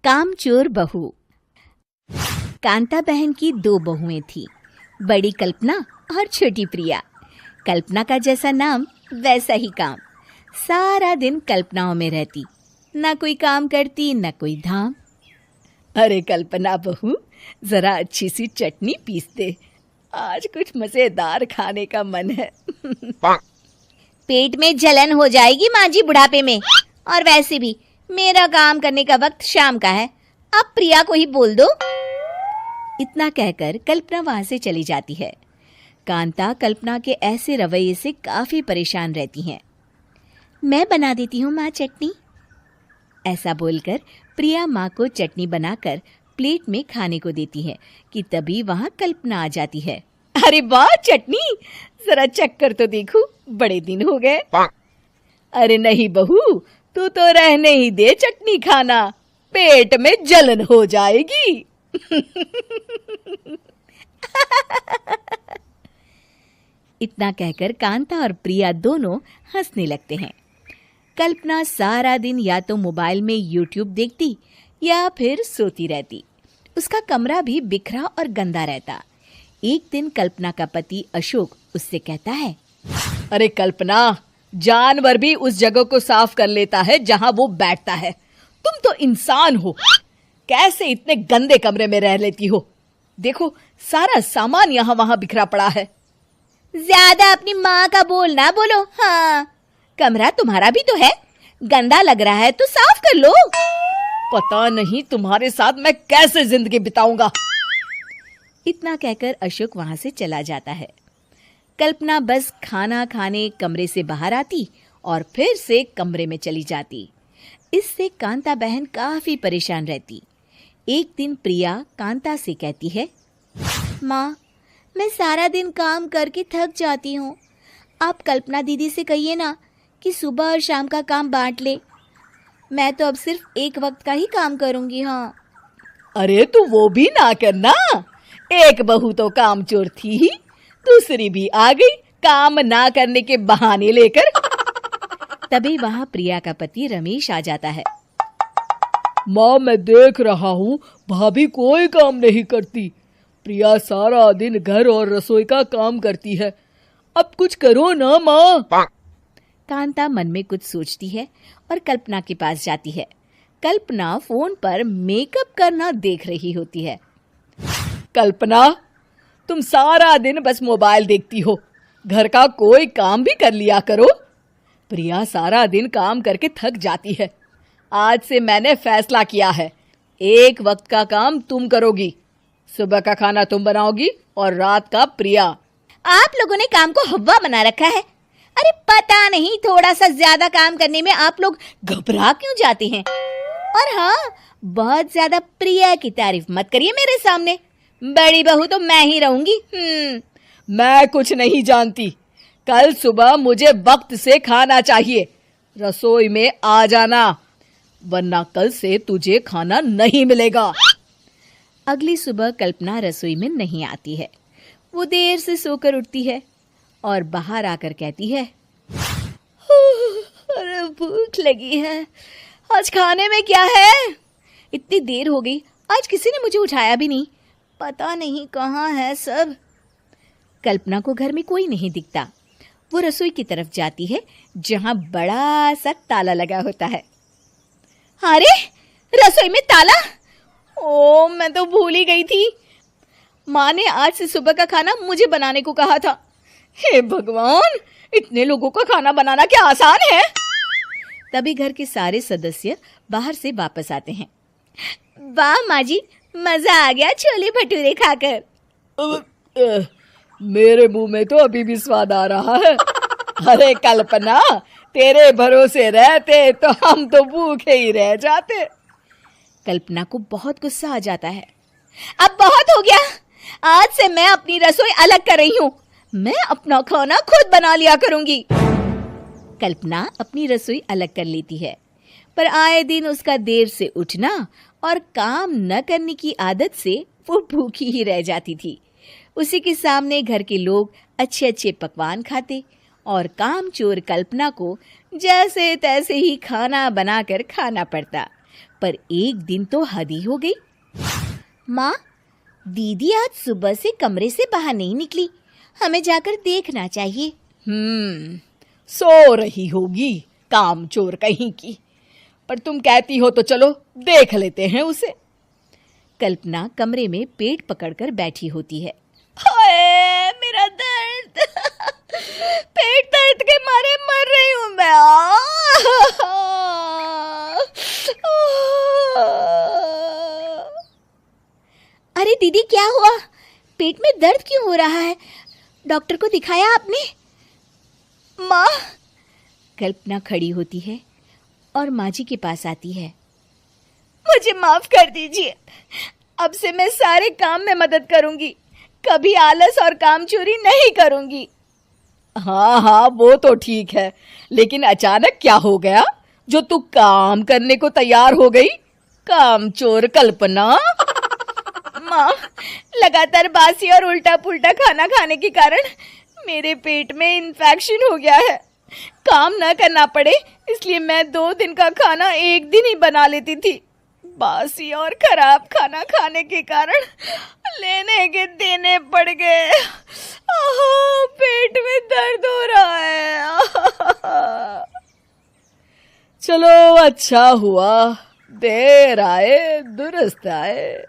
कामचोर बहू। कांता बहन की 2 बहुएं थीं, बड़ी कल्पना और छोटी प्रिया। कल्पना का जैसा नाम वैसा ही काम। सारा दिन कल्पनाओं में रहती, ना कोई काम करती ना कोई धाम। अरे कल्पना बहू, जरा अच्छी सी चटनी पीस दे, आज कुछ मजेदार खाने का मन है। पेट में जलन हो जाएगी माँ जी बुढ़ापे में, और वैसे भी मेरा काम करने का वक्त शाम का है, अब प्रिया को ही बोल दो। इतना कहकर कल्पना वहां से चली जाती है। कांता कल्पना के ऐसे रवैये से काफी परेशान रहती हैं। मैं बना देती हूँ माँ चटनी। ऐसा बोलकर प्रिया माँ को चटनी बनाकर प्लेट में खाने को देती है कि तभी वहां कल्पना आ जाती है। अरे वाह चटनी, जरा चक्कर तो देखूं, बड़े दिन हो गए। अरे नहीं बहू, तू तो रहने ही दे चटनी खाना, पेट में जलन हो जाएगी। इतना कहकर कांता और प्रिया दोनों हंसने लगते हैं। कल्पना सारा दिन या तो मोबाइल में यूट्यूब देखती या फिर सोती रहती। उसका कमरा भी बिखरा और गंदा रहता। एक दिन कल्पना का पति अशोक उससे कहता है, अरे कल्पना, जानवर भी उस जगह को साफ कर लेता है जहां वो बैठता है, तुम तो इंसान हो, कैसे इतने गंदे कमरे में रह लेती हो? देखो सारा सामान यहाँ वहां बिखरा पड़ा है। ज्यादा अपनी माँ का बोल ना बोलो। हाँ, कमरा तुम्हारा भी तो है, गंदा लग रहा है तो साफ कर लो। पता नहीं तुम्हारे साथ मैं कैसे जिंदगी बिताऊंगा। इतना कहकर अशोक वहां से चला जाता है। कल्पना बस खाना खाने कमरे से बाहर आती और फिर से कमरे में चली जाती। इससे कांता बहन काफी परेशान रहती। एक दिन प्रिया कांता से कहती है, माँ, मैं सारा दिन काम करके थक जाती हूँ, आप कल्पना दीदी से कहिए ना कि सुबह और शाम का काम बांट ले। मैं तो अब सिर्फ एक वक्त का ही काम करूंगी। हाँ। अरे तू वो भी ना करना, एक बहू तो कामचोर थी ही, दूसरी भी आ गई काम ना करने के बहाने लेकर। तभी वहां प्रिया का पति रमेश आ जाता है। माँ, मैं देख रहा हूँ भाभी कोई काम नहीं करती, प्रिया सारा दिन घर और रसोई का काम करती है, अब कुछ करो ना माँ। कांता मन में कुछ सोचती है और कल्पना के पास जाती है। कल्पना फोन पर मेकअप करना देख रही होती है। कल्पना, तुम सारा दिन बस मोबाइल देखती हो, घर का कोई काम भी कर लिया करो। प्रिया सारा दिन काम करके थक जाती है। आज से मैंने फैसला किया है, एक वक्त का काम तुम करोगी, सुबह का खाना तुम बनाओगी और रात का प्रिया। आप लोगों ने काम को हवा बना रखा है। अरे पता नहीं थोड़ा सा ज्यादा काम करने में आप लोग घबरा क्यों जाते हैं। और हाँ, बहुत ज्यादा प्रिया की तारीफ मत करिए मेरे सामने, बड़ी बहू तो मैं ही रहूंगी। मैं कुछ नहीं जानती, कल सुबह मुझे वक्त से खाना चाहिए, रसोई में आ जाना, वरना कल से तुझे खाना नहीं मिलेगा। अगली सुबह कल्पना रसोई में नहीं आती है। वो देर से सोकर उठती है और बाहर आकर कहती है, अरे भूख लगी है, आज खाने में क्या है? इतनी देर हो गई, आज किसी ने मुझे उठाया भी नहीं, पता नहीं कहाँ है सब। कल्पना को घर में कोई नहीं दिखता। वो रसोई की तरफ जाती है जहां बड़ा सा ताला लगा होता है। अरे रसोई में ताला! ओ, मैं तो भूल ही गई थी। माँ ने आज से सुबह का खाना मुझे बनाने को कहा था। हे भगवान, इतने लोगों का खाना बनाना क्या आसान है? तभी घर के सारे सदस्य बाहर से वापस आते हैं। वाह माँ जी, मजा आ गया छोले भटूरे खाकर। मेरे मुंह में तो अभी भी स्वाद आ रहा है। अरे कल्पना, तेरे भरोसे रहते तो हम तो भूखे ही रह जाते। कल्पना को बहुत गुस्सा आ जाता है। अब बहुत हो गया, आज से मैं अपनी रसोई अलग कर रही हूँ, मैं अपना खाना खुद बना लिया करूंगी। कल्पना अपनी रसोई अलग कर लेती है, पर आए दिन उसका देर से उठना और काम न करने की आदत से वो भूखी ही रह जाती थी। उसी के सामने घर के लोग अच्छे अच्छे पकवान खाते और कामचोर कल्पना को जैसे तैसे ही खाना बनाकर खाना पड़ता। पर एक दिन तो हद ही हो गई। माँ, दीदी आज सुबह से कमरे से बाहर नहीं निकली, हमें जाकर देखना चाहिए। सो रही होगी कामचोर कहीं की, पर तुम कहती हो तो चलो देख लेते हैं उसे। कल्पना कमरे में पेट पकड़कर बैठी होती है। हाय मेरा दर्द, पेट दर्द के मारे मर रही हूं मैं। अरे दीदी, क्या हुआ? पेट में दर्द क्यों हो रहा है? डॉक्टर को दिखाया आपने? माँ, कल्पना खड़ी होती है और माँ जी के पास आती है। मुझे माफ कर दीजिए, अब से मैं सारे काम में मदद करूंगी, कभी आलस और काम चोरी नहीं करूंगी। हाँ हाँ, वो तो ठीक है, लेकिन अचानक क्या हो गया जो तू काम करने को तैयार हो गई? कामचोर कल्पना। माँ, लगातार बासी और उल्टा पुल्टा खाना खाने के कारण मेरे पेट में इन्फेक्शन हो गया है। काम न करना पड़े इसलिए मैं 2 दिन का खाना एक दिन ही बना लेती थी। बासी और खराब खाना खाने के कारण लेने के देने पड़ गए। पेट में दर्द हो रहा है। चलो अच्छा हुआ, देर आए दुरुस्त आए।